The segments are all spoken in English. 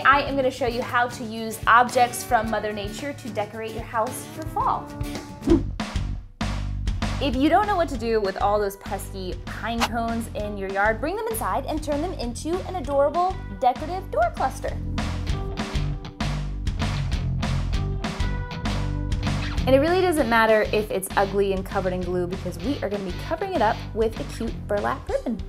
I am going to show you how to use objects from Mother Nature to decorate your house for fall. If you don't know what to do with all those pesky pine cones in your yard, bring them inside and turn them into an adorable decorative door cluster. And it really doesn't matter if it's ugly and covered in glue because we are going to be covering it up with a cute burlap ribbon.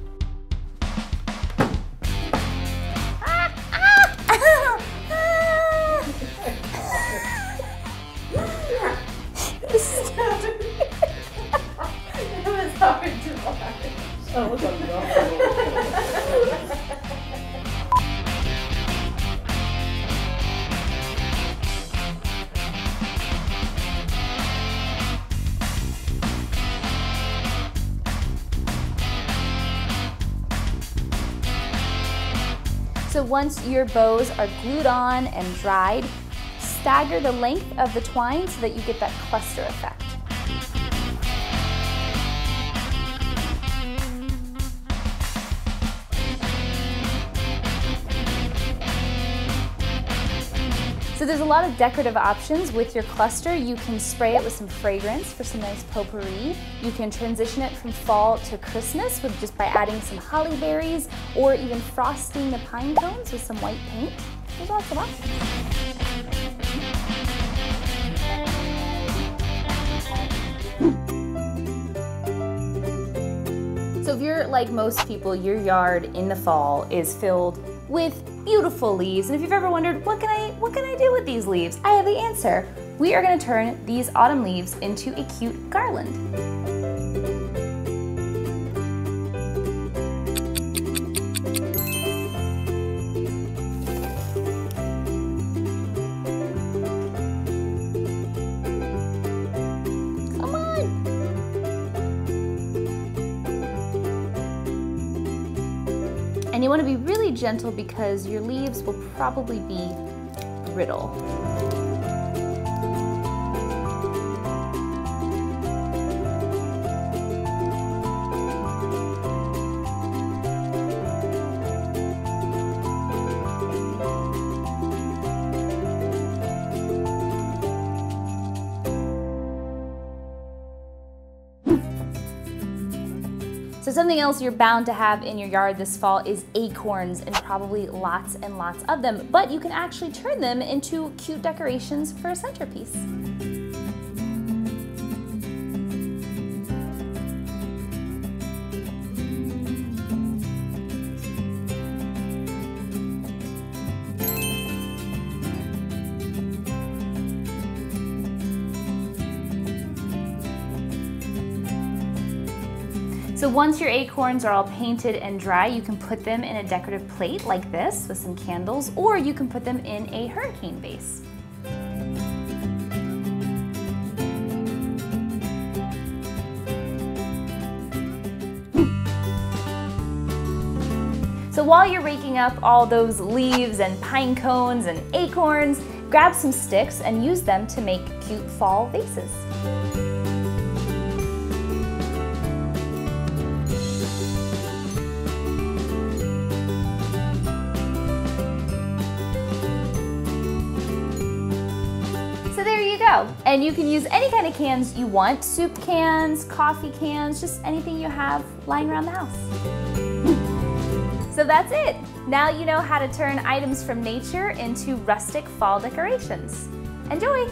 So once your bows are glued on and dried, stagger the length of the twine so that you get that cluster effect. So there's a lot of decorative options with your cluster. You can spray it with some fragrance for some nice potpourri. You can transition it from fall to Christmas with just by adding some holly berries or even frosting the pine cones with some white paint. There's lots of options. So if you're like most people, your yard in the fall is filled with beautiful leaves, and if you've ever wondered, what can I do with these leaves? I have the answer. We are going to turn these autumn leaves into a cute garland. And you want to be really gentle because your leaves will probably be brittle. So something else you're bound to have in your yard this fall is acorns, and probably lots and lots of them, but you can actually turn them into cute decorations for a centerpiece. So once your acorns are all painted and dry, you can put them in a decorative plate like this with some candles, or you can put them in a hurricane vase. So while you're raking up all those leaves and pine cones and acorns, grab some sticks and use them to make cute fall vases. And you can use any kind of cans you want, soup cans, coffee cans, just anything you have lying around the house. So that's it. Now you know how to turn items from nature into rustic fall decorations. Enjoy!